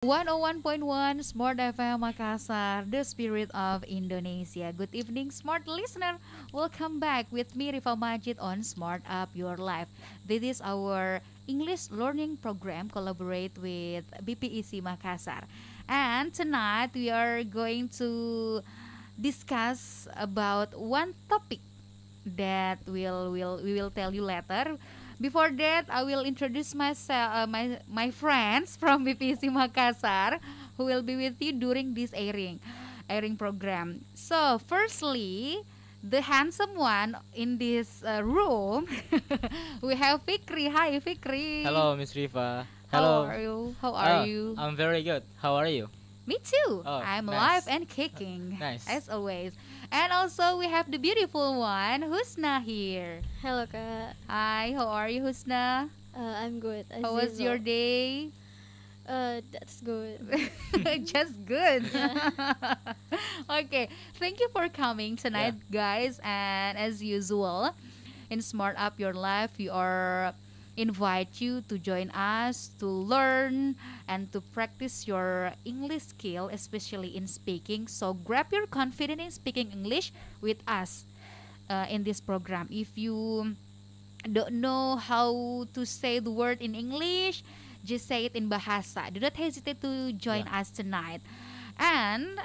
101.1 Smart FM Makassar, the spirit of Indonesia. Good evening, smart listener. Welcome back with me, Rifa Majid, on Smart Up Your Life. This is our English learning program, collaborate with BPEC Makassar. And tonight we are going to discuss about one topic that we will tell you later. Before that, I will introduce myself, my friends from BPC Makassar, who will be with you during this airing program. So, firstly, the handsome one in this room, we have Fikri. Hi, Fikri. Hello, Miss Riva. How Hello. are you? How are you? I'm very good. How are you? Me too. Oh, I'm alive nice. and kicking, Nice. as always. And also, we have the beautiful one, Husna here. Hello Kak, Hi, how are you, Husna? I'm good. As How was your usual. day? That's good. Just good. Yeah. Okay, thank you for coming tonight, guys. And as usual, in Smart Up Your Life, we are invite you to join us to learn and to practice your English skill, especially in speaking. So grab your confidence in speaking English with us in this program. If you don't know how to say the word in English, just say it in Bahasa. Do not hesitate to join Yeah. us tonight. And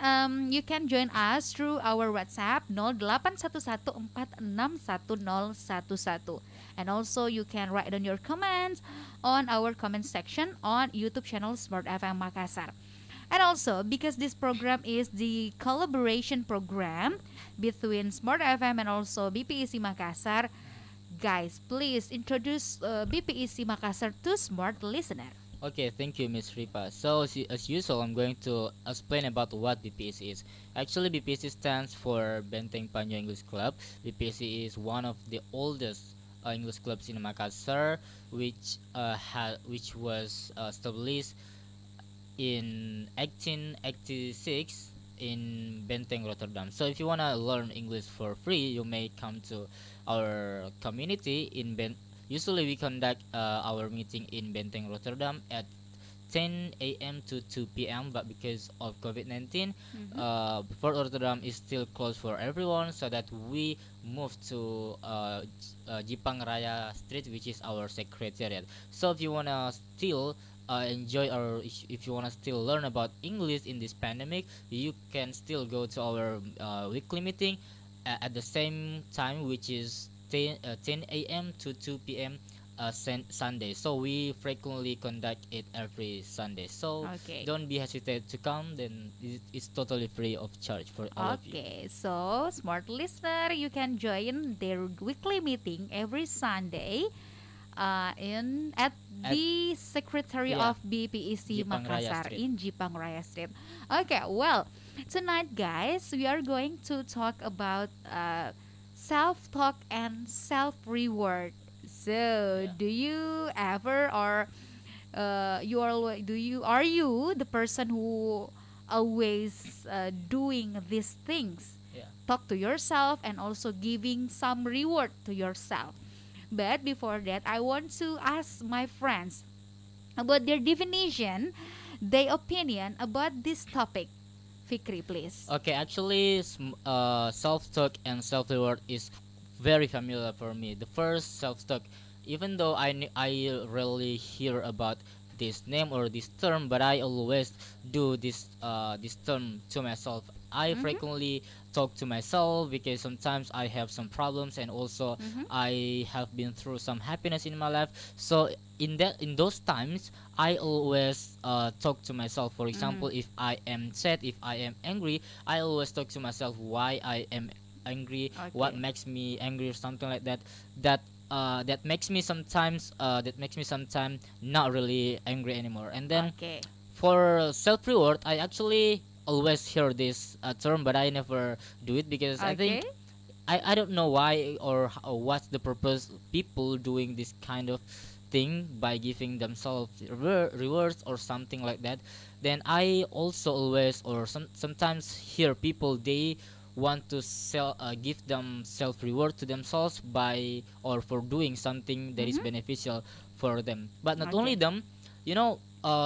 you can join us through our WhatsApp 0811461011. And also you can write down your comments on our comment section on YouTube channel Smart FM Makassar. And also, because this program is the collaboration program between Smart FM and also BPEC Makassar, guys, please introduce BPEC Makassar to smart listener. Okay, thank you, Miss Riva. So, as usual, I'm going to explain about what BPC is. Actually, BPC stands for Benteng Panyo English Club. BPC is one of the oldest English clubs in Makassar, which was established in 1886 in Benteng, Rotterdam. So if you want to learn English for free, you may come to our community in Usually we conduct our meeting in Benteng, Rotterdam at 10 a.m. to 2 p.m. But because of COVID-19, before Rotterdam is still closed for everyone, so that we moved to Jipang Raya Street, which is our secretariat. So if you wanna still enjoy, or if you wanna still learn about English in this pandemic, you can still go to our weekly meeting at the same time, which is 10 a.m. to 2 p.m. Sunday. So we frequently conduct it every Sunday. So Okay. don't be hesitant to come. Then it's totally free of charge for all of you. Okay, so smart listener, you can join their weekly meeting every Sunday in at At- the Secretary Yeah. of BPEC Jipang Raya Makassar Street. in Jipang Raya Street. Okay, well, tonight, guys, we are going to talk about self-talk and self-reward. So, Yeah. do you ever or you are do you are you the person who always doing these things, Yeah. talk to yourself and also giving some reward to yourself? But before that, I want to ask my friends about their definition, their opinion about this topic. Fikri, please. Okay, actually, self-talk and self-reward is very familiar for me. The first self-talk, even though I rarely hear about this name or this term, but I always do this term to myself. I Mm-hmm. frequently talk to myself because sometimes I have some problems, and also Mm-hmm. I have been through some happiness in my life. So in those times, I always talk to myself. For example, if I am sad, if I am angry, I always talk to myself why I am angry, what Okay. makes me angry, or something like that. That makes me sometimes not really angry anymore. And then Okay. for self reward, I actually always hear this term, but I never do it because I Okay. think I don't know why, or what's the purpose people doing this kind of thing by giving themselves rewards or something like that. Then I also always, or sometimes hear people, they want to give them self reward to themselves by, or for doing something that is Mm-hmm. beneficial for them. But not only Okay. them, you know,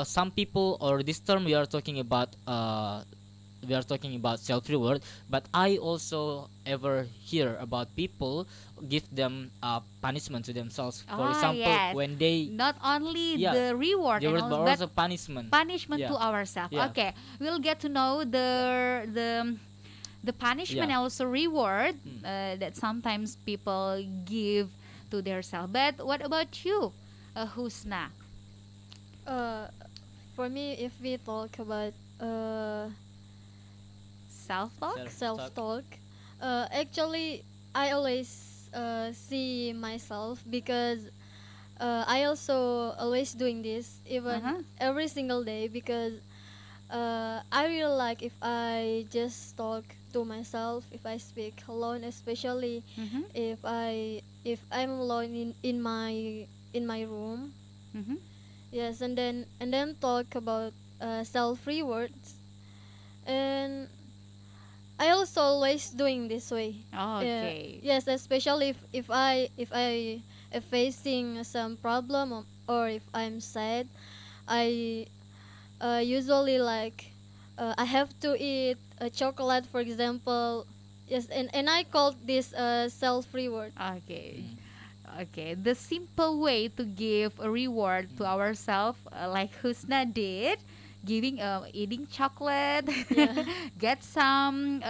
some people, or this term we are talking about self reward, but I also ever hear about people give them punishment to themselves. For Ah, example, yes. when they, Not only yeah, the reward there and was all, but also punishment. punishment Yeah, to ourselves. yeah, Okay, we'll get to know the punishment yeah. and also reward Mm. that sometimes people give to their self. But what about you, Husna? Uh, for me, if we talk about Self-talk? Self-talk. self-talk, actually, I always see myself because I also always doing this even Uh-huh. every single day because I really like if I just talk to myself, if I speak alone, especially Mm-hmm. if I'm alone in my room. Mm-hmm. Yes, and then talk about self rewards, and I also always doing this way. Okay. Yes, especially if I am facing some problem, or if I'm sad, I usually like I have to eat a chocolate, for example. Yes, and I call this self reward. Okay. Mm. Okay, the simple way to give a reward to Mm. ourselves, like Husna did, giving eating chocolate, Yeah. get some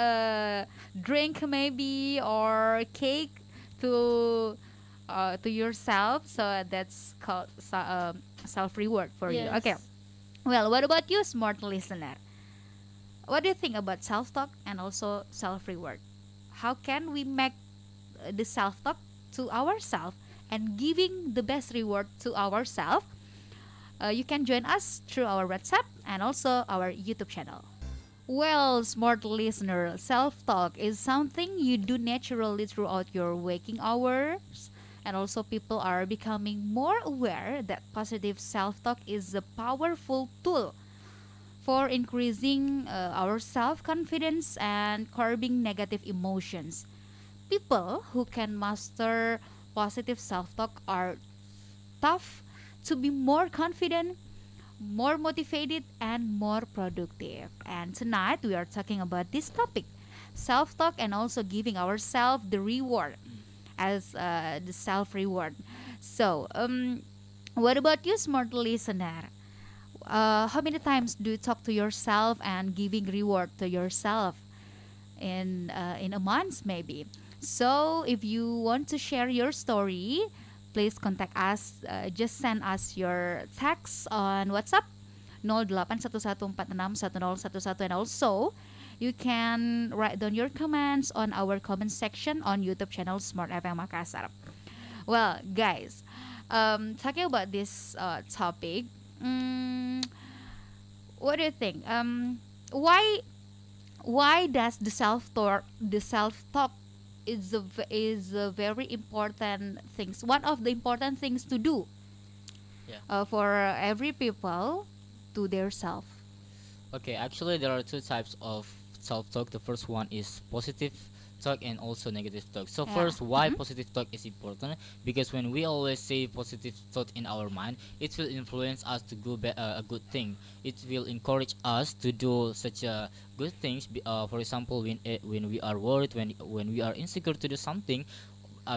drink maybe or cake to yourself. So that's called self reward for you. Yes. Okay. Well, what about you, smart listener? What do you think about self talk and also self reward? How can we make the self talk to ourselves and giving the best reward to ourselves? You can join us through our WhatsApp and also our YouTube channel. Well, smart listener, self talk is something you do naturally throughout your waking hours. And also, people are becoming more aware that positive self talk is a powerful tool for increasing our self confidence and curbing negative emotions. People who can master positive self talk are tough to be more confident, more motivated, and more productive. And tonight we are talking about this topic, self talk, and also giving ourselves the reward Mm. as the self reward. So, what about you, smart listener? How many times do you talk to yourself and giving reward to yourself in a month maybe? So if you want to share your story, please contact us. Just send us your text on WhatsApp 0811461011 and also you can write down your comments on our comment section on YouTube channel Smart FM Makassar. Well, guys, talking about this topic, mm, what do you think? Why does the self talk is a very important things. One of the important things to do Yeah. for every people to their self. Okay, actually, there are two types of self talk. The first one is positive talk and also negative talk. So, Yeah. first, why Mhm. positive talk is important? Because when we always say positive thought in our mind, it will influence us to do a good thing. It will encourage us to do such good things. For example, when we are worried, when we are insecure to do something,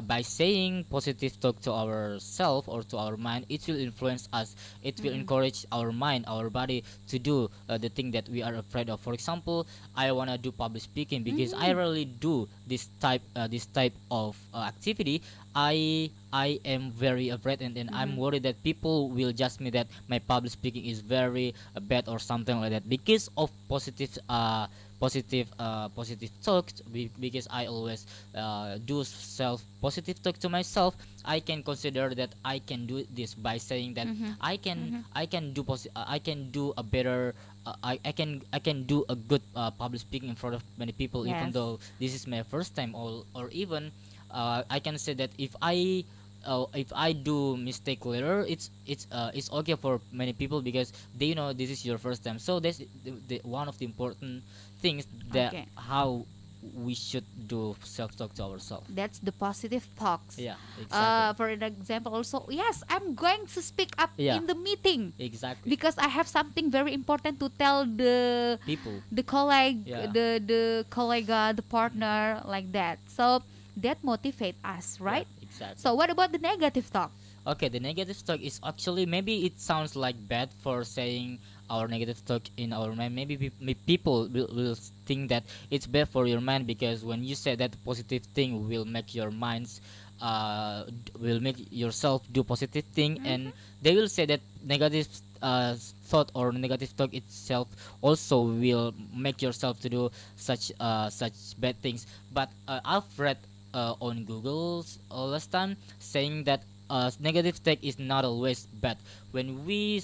by saying positive talk to ourself or to our mind, it will influence us. It will Mhm. encourage our mind, our body to do the thing that we are afraid of. For example, I want to do public speaking because I Mm. rarely do this type of activity. I am very afraid, and I'm Mhm. worried that people will judge me that my public speaking is very bad or something like that because of positive talk. Because I always do self positive talk to myself, I can consider that I can do this by saying that Mhm. Mhm. I can do I can do a better I can do a good public speaking in front of many people, even Yes. though this is my first time, or even I can say that if I do mistake later, it's okay for many people because they know this is your first time. So that's one of the important things that Okay. how we should do self-talk to ourselves. That's the positive talks. Yeah, exactly. For an example, also, yes, I'm going to speak up Yeah. in the meeting Exactly. because I have something very important to tell People. the colleague, Yeah. the colleague, the partner, like that. So that motivate us, right? Yeah, exactly. So what about the negative talk? Okay, the negative talk is actually, maybe it sounds like bad for saying our negative talk in our mind. Maybe people will think that it's bad for your mind, because when you say that positive thing will make your minds, will make yourself do positive thing, and they will say that negative thought or negative talk itself also will make yourself to do such bad things. But I've read on Google's last time, saying that negative tech is not always bad. When we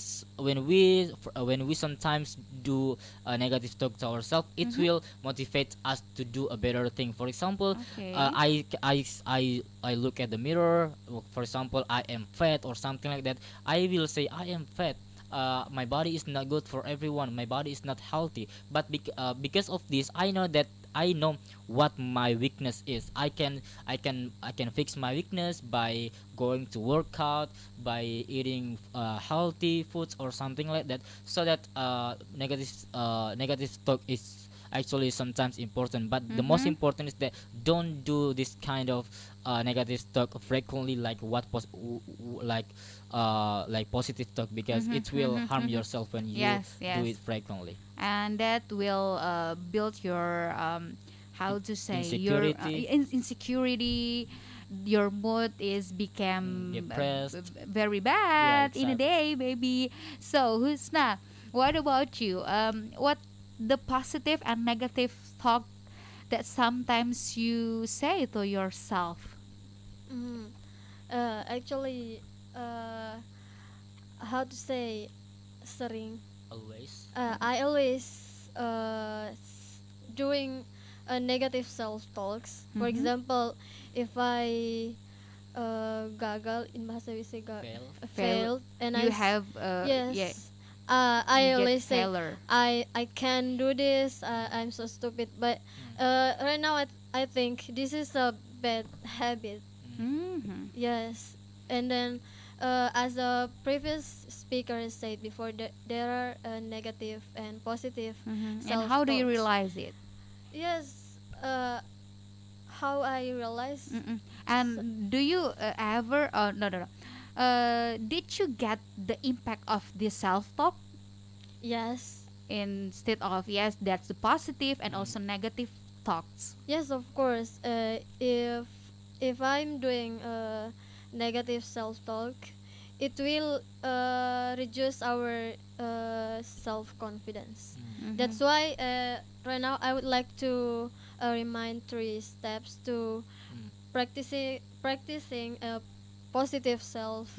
sometimes do negative talk to ourselves, it will motivate us to do a better thing. For example, Okay. I look at the mirror. For example, I am fat or something like that. I will say I am fat. My body is not good for everyone. My body is not healthy. But because of this, I know what my weakness is. I can fix my weakness by going to workout, by eating healthy foods or something like that. So that negative talk is actually sometimes important, but the most important is that don't do this kind of negative talk frequently, like like positive talk, because it will harm yourself when you Yes, yes. do it frequently. And that will build your how to say your Insecurity. insecurity. Your mood is become Depressed. very bad in a exactly. day, maybe. So Husna, what about you? What the positive and negative talk that sometimes you say to yourself? Mhm. Actually, how to say, sering. Always. I always doing a negative self talks. For example, if I gagal in bahasa we say Fail. failed, and You I have yes. yeah, I you get always say failure. I can do this. I'm so stupid. But right now I think this is a bad habit. Mhm. Yes, and then as a previous speaker said before, there are negative and positive And self how do you talks. realize it? Yes, how I realize. And do you ever? No, no, no. Did you get the impact of this self-talk Yes, instead of yes, that's the positive and also negative thoughts? yes, of course. If I'm doing negative self talk, it will reduce our self confidence. That's why right now I would like to remind 3 steps to practicing a positive self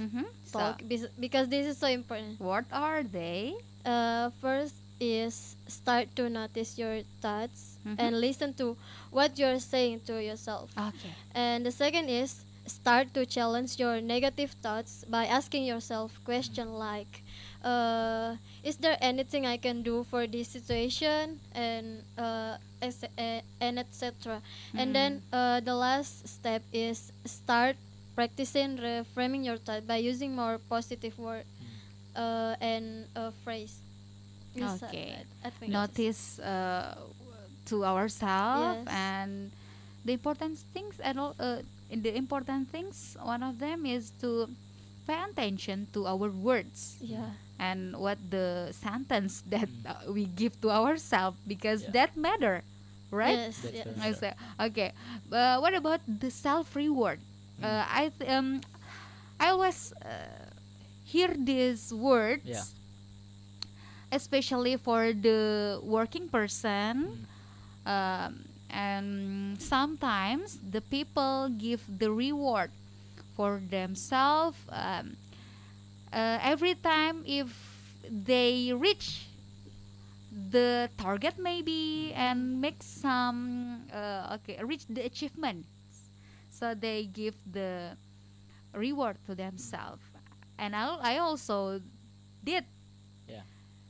So, talk, because this is so important. what are they? First is start to notice your thoughts Mhm. and listen to what you're saying to yourself. Okay. And the second is start to challenge your negative thoughts by asking yourself question like, is there anything I can do for this situation, and etc. And then the last step is start practicing reframing your thought by using more positive word and phrase. Yes, Okay. I think Notice to ourselves Yes. and the important things and all. In the important things, one of them is to pay attention to our words yeah. and what the sentence that we give to ourselves, because Yeah. that matter, right? Yes, That's yes. very I true. say, okay. What about the self reward? I always hear these words, Yeah. especially for the working person. And sometimes the people give the reward for themselves every time if they reach the target maybe and make some reach the achievement, so they give the reward to themselves. And I also did Yeah.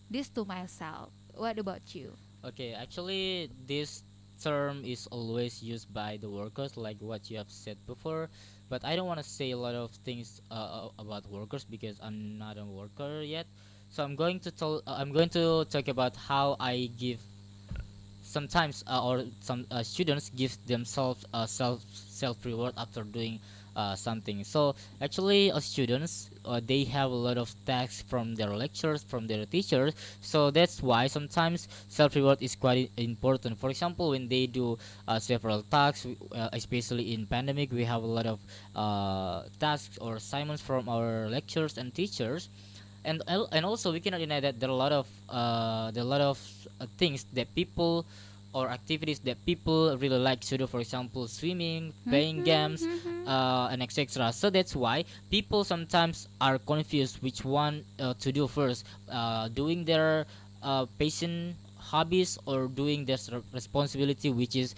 this to myself. What about you? Okay, actually, this term is always used by the workers, like what you have said before. But I don't want to say a lot of things about workers because I'm not a worker yet. So I'm going to talk about how I give sometimes or some students give themselves self reward after doing something. So actually students they have a lot of tasks from their lectures, from their teachers. So that's why sometimes self reward is quite important. For example, when they do several tasks, especially in pandemic, we have a lot of tasks or assignments from our lectures and teachers. And also we cannot deny that there are a lot of things that people or activities that people really like to do. For example, swimming, playing games, and etc. So that's why people sometimes are confused which one to do first, doing their passion hobbies or doing their responsibility, which is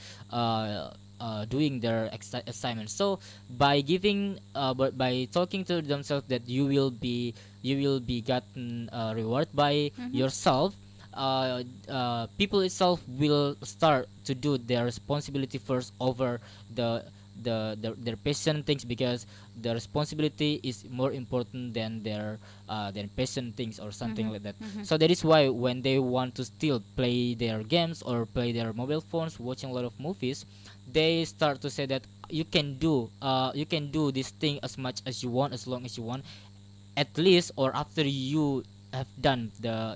doing their assignments. So by giving but by talking to themselves that you will be gotten reward by yourself, people itself will start to do their responsibility first over the their passion things, because the responsibility is more important than passion things or something like that. So that is why when they want to still play their games or play their mobile phones, watching a lot of movies, they start to say that you can do this thing as much as you want, as long as you want, at least or after you have done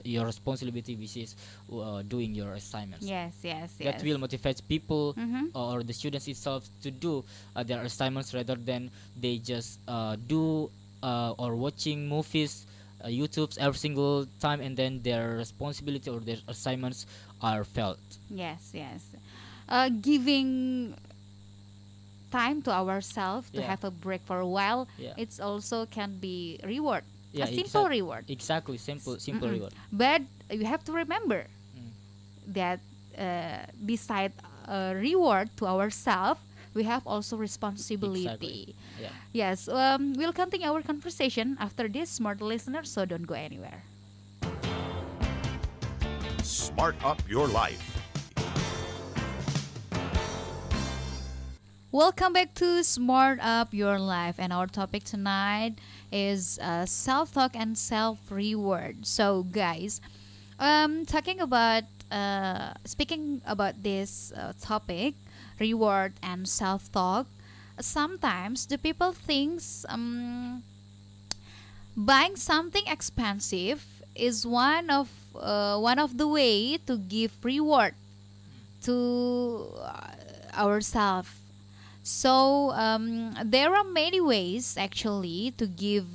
your responsibility, which is doing your assignments. Yes, yes, That yes. will motivate people Mm-hmm. or the students itself to do their assignments rather than they just do or watching movies, YouTube's every single time, and then their responsibility or their assignments are felt. Yes, yes. Giving time to ourselves to Yeah. have a break for a while, Yeah. it's also can be reward, Yeah, a simple reward. exactly, simple Mm-mm. reward. But you have to remember Mm. that beside reward to ourselves, we have also responsibility. Yeah. Yes, we'll continue our conversation after this, smart listener, so don't go anywhere. Smart up your life. Welcome back to Smart Up Your Life, and our topic tonight is self talk and self reward. So, guys, talking about speaking about this topic, reward and self talk. Sometimes the people thinks buying something expensive is one of the way to give reward to ourselves. So there are many ways actually to give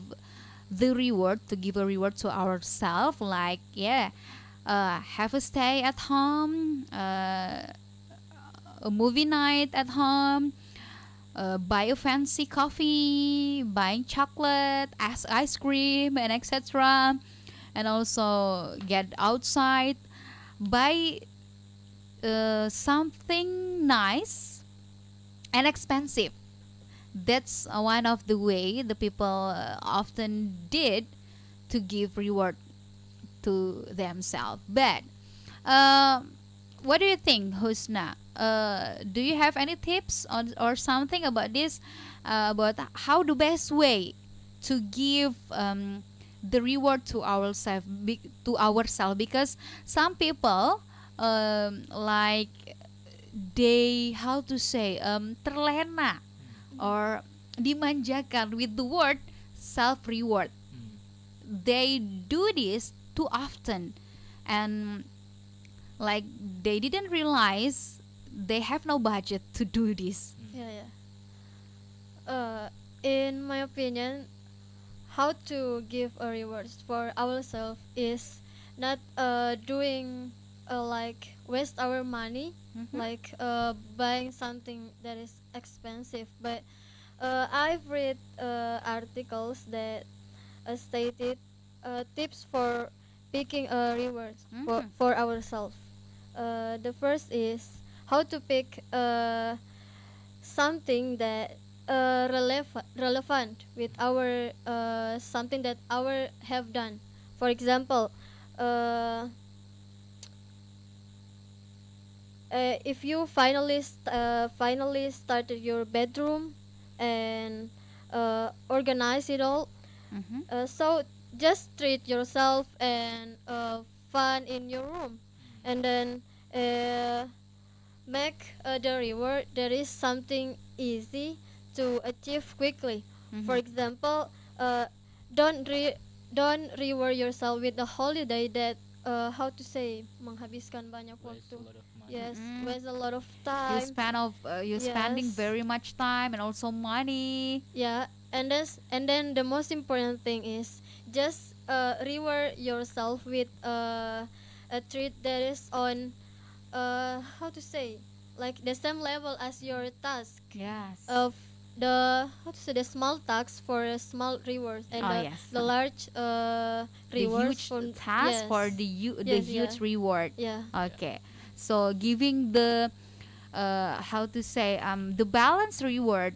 a reward to ourselves. Like have a stay at home, a movie night at home, buy a fancy coffee, buying chocolate, ice cream, and etc. And also get outside, buy something nice and expensive. That's one of the way the people often did to give reward to themselves. But what do you think, Husna? Do you have any tips or something about this? About how the best way to give the reward to ourselves, because some people like they, how to say, terlena or dimanjakan with the word self reward. They do this too often, and like they didn't realize they have no budget to do this. Yeah, yeah. In my opinion, how to give a rewards for ourselves is not doing like waste our money, like buying something that is expensive. But I've read articles that stated tips for picking rewards for ourselves. The first is how to pick something that relevant with our something that our have done. For example, if you finally started your bedroom and organize it all, Mm-hmm. so just treat yourself and fun in your room, and then uh, make the reward that is something easy to achieve quickly. For Mm-hmm. example, uh, don't re- don't reward yourself with a holiday that how to say menghabiskan banyak Waste a waktu. lot of money. Yes, Mm-mm. waste a lot of You time. spend of you spending Yes, very much time and also money. yeah, and then the most important thing is just reward yourself with a treat that is on how to say, like the same level as your task Yes. of the how to say the small task for a small reward, and Oh yes. the large The rewards huge for task yes, for the yes, yeah, huge reward. yeah, Okay. So giving the how to say the balance reward,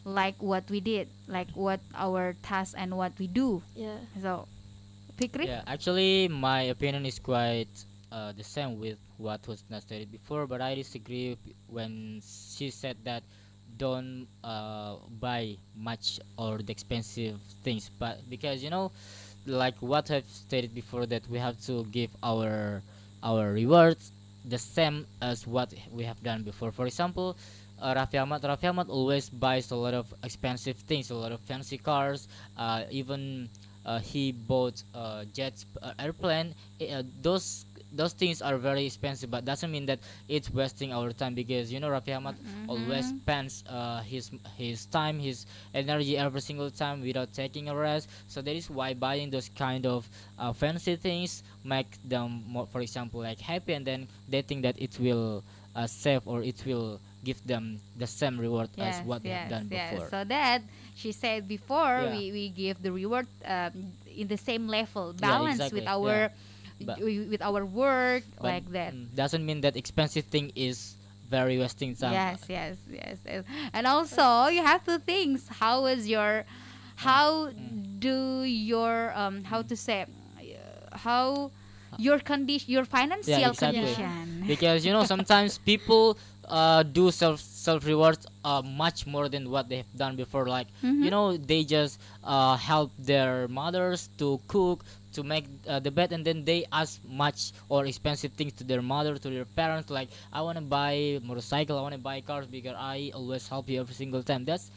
like what we did, like what our task and what we do. yeah, So Fikri? Yeah, actually, my opinion is quite the same with what was not stated before, but I disagree when she said that don't buy much or the expensive things, but because like what I've stated before, that we have to give our rewards the same as what we have done before. For example, Raffi Ahmad always buys a lot of expensive things, a lot of fancy cars, even he bought jets, airplane. Those things are very expensive, but doesn't mean that it's wasting our time, because Raffi Ahmad always Mm-hmm. spends his time, his energy every single time without taking a rest. So that is why buying those kind of fancy things make them more, for example, like happy, and then they think that it will save, or it will give them the same reward as Yes, what they have yes, done yes. before. So that she said before, Yeah. we give the reward in the same level, Yeah, balance with exactly. our Yeah. But with our work, but like that. doesn't mean that expensive thing is very wasting time. Yes, yes, yes, yes. And also you have to think how is your how do your how to say how your condition, your financial exactly. condition. Because sometimes people do self rewards much more than what they have done before, like Mhm. they just help their mothers to cook, to make the bed, and then they ask much or expensive things to their mother, to their parents, like I want to buy motorcycle, I want to buy cars, because I always help you every single time. That's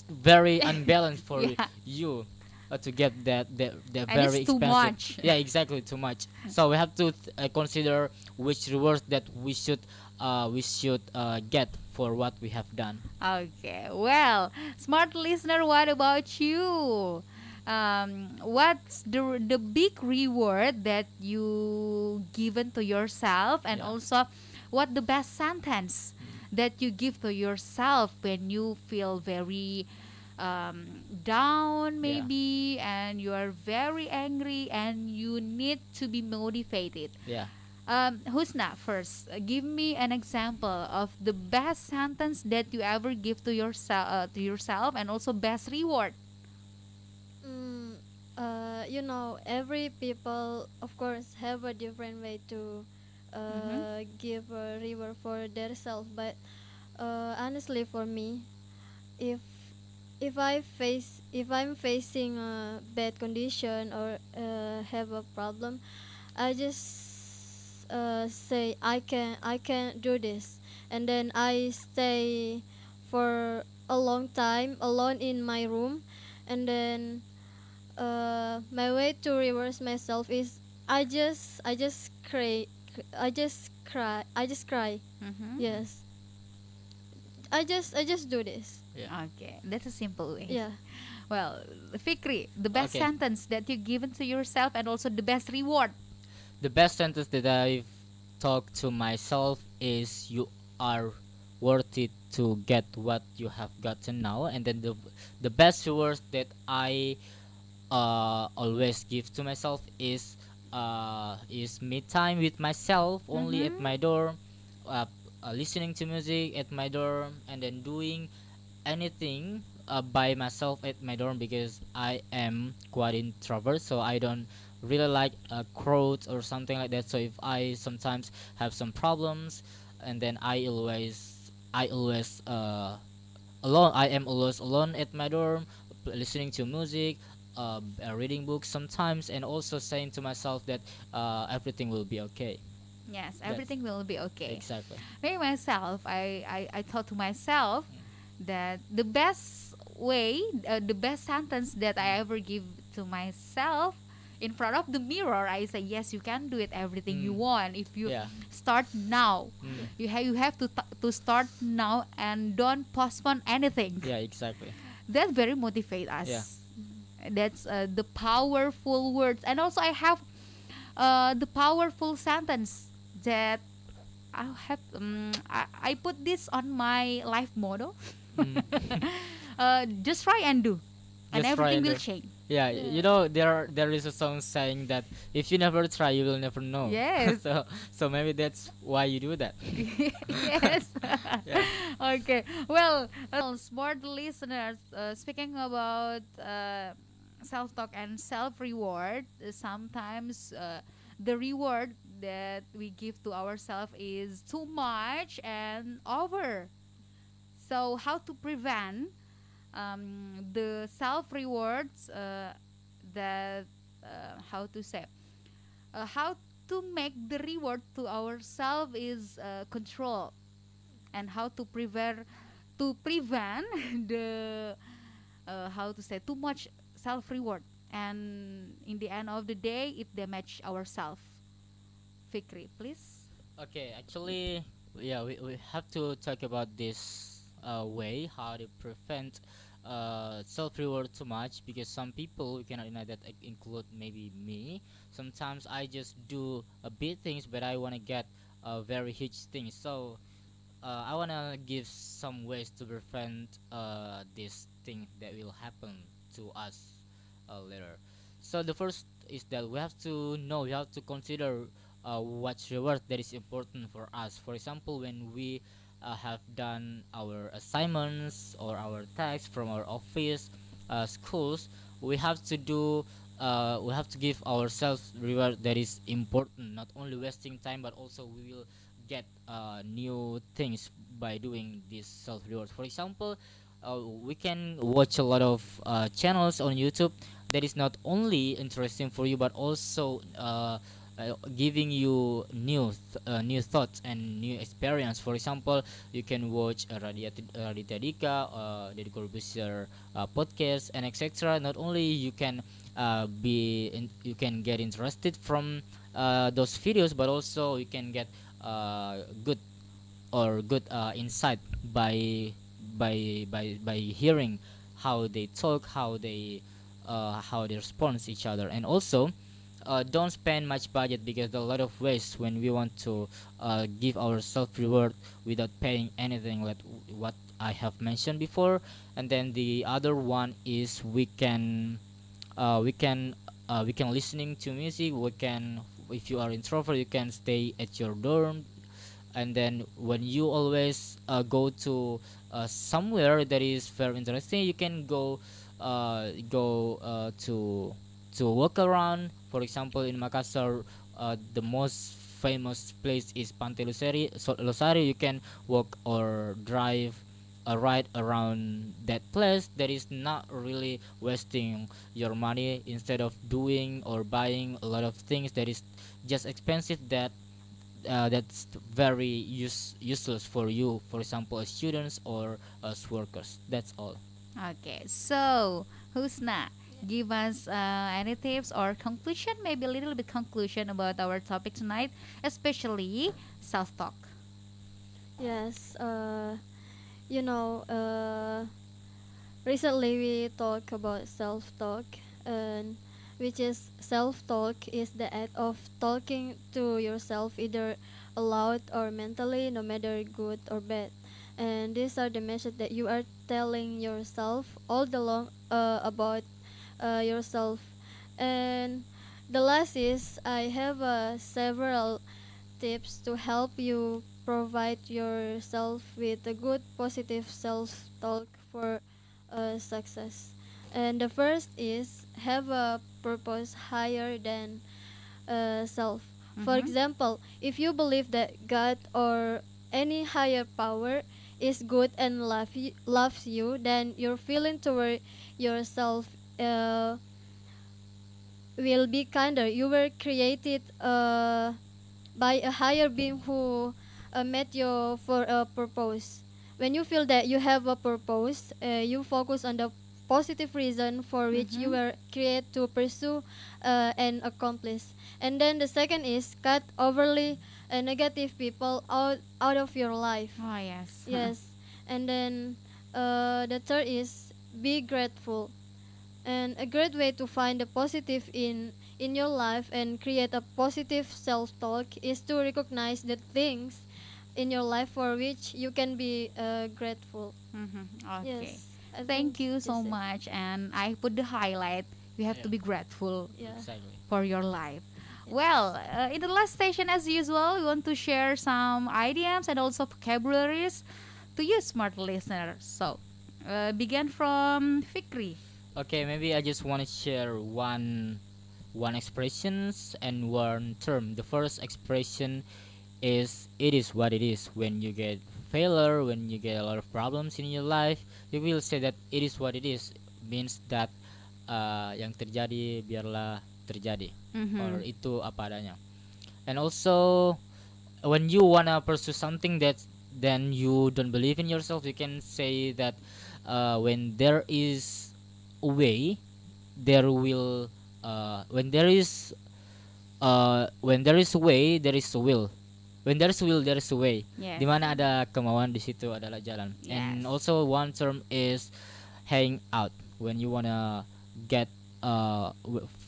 very unbalanced for Yeah. you, to get that And very it's too expensive. much. Yeah, exactly, too much. So we have to consider which rewards that we should get for what we have done. Okay, well, smart listener, what about you? What's the big reward that you given to yourself, and Yeah. also what the best sentence that you give to yourself when you feel very down, Yeah. maybe, and you are very angry and you need to be motivated? Yeah. Husna, first, give me an example of the best sentence that you ever give to yourself, and also best reward. mm, every people of course have a different way to give a reward for themselves, but honestly for me, if if I'm facing a bad condition or have a problem, I just say I can do this, and then I stay for a long time alone in my room, and then my way to reverse myself is I just cry, I just cry. Mm-hmm. Yes, I just do this. Yeah. Okay, that's a simple way. Yeah. Well, Fikri, the best Okay. sentence that you given to yourself, and also the best reward. The best sentence that I've talked to myself is, you are worth it to get what you have gotten now. And then the best rewards that I always give to myself is me time with myself, only at Mhm. my dorm, uh, listening to music at my dorm, and then doing anything by myself at my dorm, because I am quite introvert, so I don't really like quotes or something like that. So if I sometimes have some problems, and then I always alone. I am always alone at my dorm, listening to music, reading books sometimes, and also saying to myself that everything will be okay. Yes, That's everything will be okay. exactly. Me myself, I thought to myself that the best way, the best sentence that I ever give to myself in front of the mirror, I say, yes, you can do it. Everything you Mm. want. If you Yeah. start now, Mm. you have to start now and don't postpone anything. Yeah, exactly. That very motivate Yeah. us. That's the powerful words, and also I have the powerful sentence that I put this on my life motto. Mm. Just try and do, and Just try everything and will do. change. Yeah, you Yeah. know there is a song saying that if you never try, you will never know. Yes. So maybe that's why you do that. Yes. Yeah. Okay. Well, smart listeners, speaking about self-talk and self-reward, sometimes the reward that we give to ourselves is too much and over. So, how to prevent the self-rewards that how to say how to make the reward to ourselves is control, and how to prevent the how to say too much self reward, and in the end of the day it damage ourselves. Fikri, please. Okay, actually, yeah, we have to talk about this way how to prevent self reward too much, because some people, we cannot deny that, include maybe me. Sometimes I just do a big things, but I want to get a very huge things. So I want to give some ways to prevent this thing that will happen to us later. So the first is that we have to consider what reward that is important for us. For example, when we have done our assignments or our tasks from our office, schools, we have to we have to give ourselves reward that is important, not only wasting time, but also we will get new things by doing these self rewards. For example, we can watch a lot of channels on YouTube that is not only interesting for you, but also giving you new thoughts and new experience. For example, you can watch Raditya Dika, Deddy Corbuzier podcast, and etc. Not only you can you can get interested from those videos, but also you can get good good insight by hearing how they talk, how they respond to each other. And also don't spend much budget, because there are a lot of ways when we want to give ourselves reward without paying anything, like what I have mentioned before. And then the other one is we can listening to music. We can, if you are introvert, you can stay at your dorm. And then when you always go to somewhere that is very interesting, you can go to walk around. For example, in Makassar, the most famous place is Pantai Losari. You can walk or drive a ride around that place. That is not really wasting your money, instead of doing or buying a lot of things that is just expensive, that's very useless for you, for example, as students or as workers. That's all. Okay, so Husna, give us any tips or conclusion, maybe a little bit conclusion about our topic tonight, especially self-talk. Yes. You know, recently we talk about self-talk, and which is self-talk is the act of talking to yourself either aloud or mentally, no matter good or bad. And these are the message that you are telling yourself all the long about yourself. And the last is I have several tips to help you provide yourself with a good positive self-talk for success. And the first is have a purpose higher than self. For Mhm. example, if you believe that God or any higher power is good and loves you, then your feeling toward yourself uh, will be kinder. You were created by a higher being who made you for a purpose. When you feel that you have a purpose, you focus on the positive reason for which you Mhm. were created to pursue and accomplish. And then the second is cut overly negative people out of your life. Oh yes. Yes. And then the third is be grateful. And a great way to find the positive in your life and create a positive self-talk is to recognize the things in your life for which you can be grateful. Mhm. Okay. Yes, I Thank think you this so it. much. And I put the highlight. You have to Yeah, be grateful Yeah. exactly. for your life. Yes. Well, in the last station, as usual, we want to share some idioms and also vocabularies to you, smart listeners. So, begin from Fikri. Okay, maybe I just want to share one expressions and one term. The first expression is it is what it is. When you get failure, when you get a lot of problems in your life, you will say that it is what it is. Means that yang terjadi biarlah terjadi, or Mm-hmm. itu apa adanya. And also when you wanna pursue something that then you don't believe in yourself, you can say that when there is a way, there will when there is a way, there is a will. When there is a will, there is a way. Yes. Di mana ada kemauan, di situ adalah jalan. Yes. And also one term is hang out. When you wanna get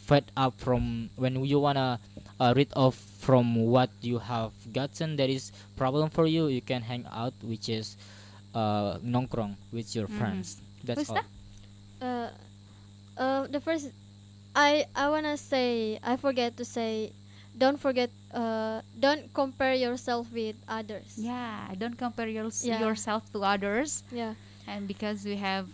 fed up from, when you wanna rid off from what you have gotten that is problem for you, you can hang out, which is nongkrong with your Mhm. friends. That's Who's all. that? Uh, the first I wanna say I forget to say don't compare yourself with others. Yeah, don't compare Yeah. yourself to others. Yeah. And because we have,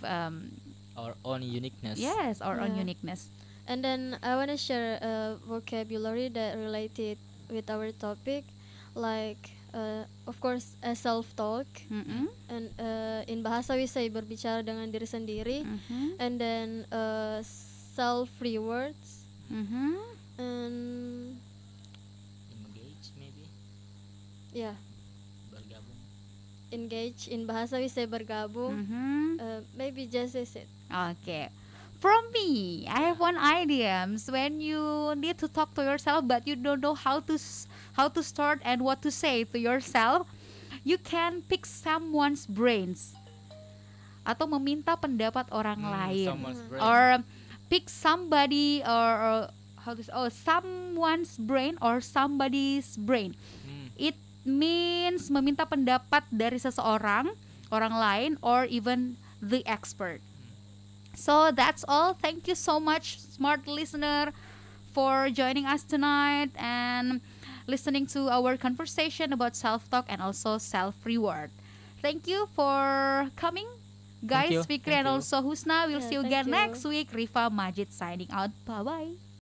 Our own uniqueness. yes, our own Yeah. uniqueness. And then I wanna share a vocabulary that related with our topic, like of course a self-talk, Mm-mm. and in bahasa Wisai berbicara dengan diri sendiri, Mm-hmm. and then self-rewards, Mm-hmm. and Engage maybe. yeah, Bergabung. engage in bahasa Wisai bergabung. Mm-hmm. Maybe just is it. Okay. From me, I have one idioms when you need to talk to yourself but you don't know how to start and what to say to yourself. You can pick someone's brains atau meminta pendapat orang lain, Someone's brain. or pick somebody, or how to say, oh, someone's brain or somebody's brain. Hmm. It means meminta pendapat dari seseorang, orang lain, or even the expert. So that's all. Thank you so much, smart listener, for joining us tonight and listening to our conversation about self-talk and also self-reward. Thank you for coming, Thank guys. you. Fikri Thank and you. also Husna. We'll Yeah, see you thank again you. next week. Rifa Majid signing out. Bye bye.